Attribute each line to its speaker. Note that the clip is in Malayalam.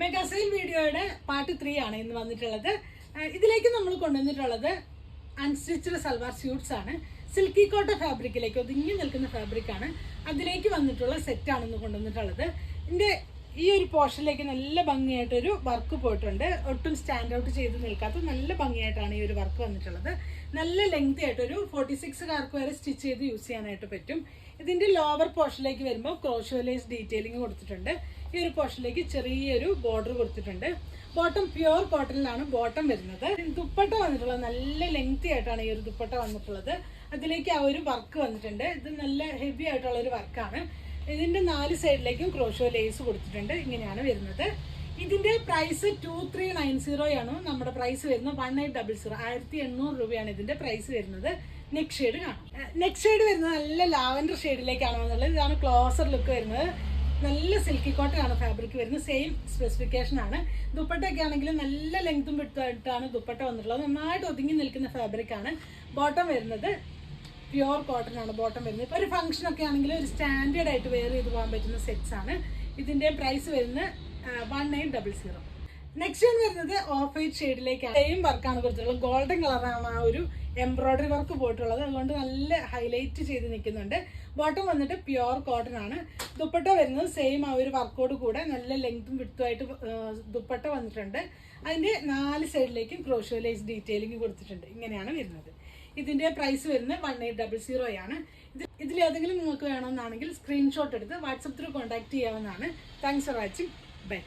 Speaker 1: മെഗാ സെയിൽ വീഡിയോയുടെ പാർട്ട് 3 ആണ് ഇന്ന് വന്നിട്ടുള്ളത്. ഇതിലേക്ക് നമ്മൾ കൊണ്ടുവന്നിട്ടുള്ളത് അൺസ്റ്റിച്ച്ഡ് സൽവാർ സ്യൂട്ട്സ് ആണ്. സിൽക്കി കോട്ടൺ ഫാബ്രിക്കിലേക്ക് ഒതുങ്ങി നിൽക്കുന്ന ഫാബ്രിക് ആണ്. അതിലേക്ക് വന്നിട്ടുള്ള സെറ്റ് ആണ് ഇന്ന് കൊണ്ടുവന്നിട്ടുള്ളത്. ഇതിന്റെ ഈ ഒരു പോർഷനിലേക്ക് നല്ല ഭംഗിയായിട്ടൊരു വർക്ക് പോയിട്ടുണ്ട്. ഒട്ടും സ്റ്റാൻഡ് ഔട്ട് ചെയ്ത് നിൽക്കാത്ത നല്ല ഭംഗിയായിട്ടാണ് ഈ ഒരു വർക്ക് വന്നിട്ടുള്ളത്. നല്ല ലെങ്ത് ആയിട്ടൊരു 46കാർക്ക് വരെ സ്റ്റിച്ച് ചെയ്ത് യൂസ് ചെയ്യാനായിട്ട് പറ്റും. ഇതിന്റെ ലോവർ പോർഷനിലേക്ക് വരുമ്പോൾ ക്രോഷോ ലേസ് ഡീറ്റെയിലിംഗ് കൊടുത്തിട്ടുണ്ട്. ഈ ഒരു പോർഷനിലേക്ക് ചെറിയൊരു ബോർഡർ കൊടുത്തിട്ടുണ്ട്. ബോട്ടം പ്യുവർ കോട്ടണിലാണ് ബോട്ടം വരുന്നത്. ദുപ്പട്ട വന്നിട്ടുള്ളത് നല്ല ലെങ്തി ആയിട്ടാണ് ഈ ഒരു ദുപ്പട്ട വന്നിട്ടുള്ളത്. അതിലേക്ക് ആ ഒരു വർക്ക് വന്നിട്ടുണ്ട്. ഇത് നല്ല ഹെവി ആയിട്ടുള്ള ഒരു വർക്കാണ്. ഇതിന്റെ 4 സൈഡിലേക്കും ക്രോഷോ ലേസ് കൊടുത്തിട്ടുണ്ട്. ഇങ്ങനെയാണ് വരുന്നത്. ഇതിന്റെ പ്രൈസ് 2390 ആണ്. നമ്മുടെ പ്രൈസ് വരുന്നത് 1800 1800 രൂപയാണ് ഇതിന്റെ പ്രൈസ് വരുന്നത്. നെക്സ്റ്റ് ഷെയ്ഡ് കാണാം. നെക്സ്റ്റ് ഷെയ്ഡ് വരുന്നത് നല്ല ലാവൻഡർ ഷെയ്ഡിലേക്കാണ് വന്നുള്ളത്. ഇതാണ് ക്ലോസർ ലുക്ക് വരുന്നത്. നല്ല സിൽക്കി കോട്ടൺ ആണ് ഫാബ്രിക് വരുന്നത്. സെയിം സ്പെസിഫിക്കേഷൻ ആണ്. ദുപ്പട്ടയൊക്കെ ആണെങ്കിൽ നല്ല ലെങ്തും വിട്ടാണ് ദുപ്പട്ട വന്നിട്ടുള്ളത്. നന്നായിട്ട് ഒതുങ്ങി നിൽക്കുന്ന ഫാബ്രിക് ആണ്. ബോട്ടം വരുന്നത് പ്യുവർ കോട്ടൺ ആണ് ബോട്ടം വരുന്നത്. ഇപ്പൊ ഒരു ഫംഗ്ഷൻ ഒക്കെ ആണെങ്കിൽ ഒരു സ്റ്റാൻഡേർഡ് ആയിട്ട് വെയർ ചെയ്ത് പോകാൻ പറ്റുന്ന സെറ്റ്സ് ആണ്. ഇതിന്റെ പ്രൈസ് വരുന്നത് 1900. നെക്സ്റ്റ് വരുന്നത് ഓഫ് വൈറ്റ് ഷെയ്ഡിലേക്കാണ്. സെയിം വർക്കാണ് കൊടുത്തിട്ടുള്ളത്. ഗോൾഡൻ കളറാണ് ആ ഒരു എംബ്രോയിഡറി വർക്ക് പോയിട്ടുള്ളത്. അതുകൊണ്ട് നല്ല ഹൈലൈറ്റ് ചെയ്ത് നിൽക്കുന്നുണ്ട്. ബോട്ടം വന്നിട്ട് പ്യുവർ കോട്ടൺ ആണ്. ദുപ്പട്ട വരുന്നത് സെയിം ആ ഒരു വർക്കോട് കൂടെ നല്ല ലെങ്തും വിട്ടുമായിട്ട് ദുപ്പട്ട വന്നിട്ടുണ്ട്. അതിന്റെ 4 സൈഡിലേക്കും ക്രോഷോ ലേസ് ഡീറ്റെയിലിംഗ് കൊടുത്തിട്ടുണ്ട്. ഇങ്ങനെയാണ് വരുന്നത്. ഇതിന്റെ പ്രൈസ് വരുന്നത് 1800 ആണ്. ഇതിലേതെങ്കിലും നിങ്ങൾക്ക് വേണമെന്നാണെങ്കിൽ സ്ക്രീൻഷോട്ട് എടുത്ത് വാട്സപ്പ് ത്രൂ കോൺടാക്ട് ചെയ്യാവുന്നതാണ്. Thanks for watching. ബൈ.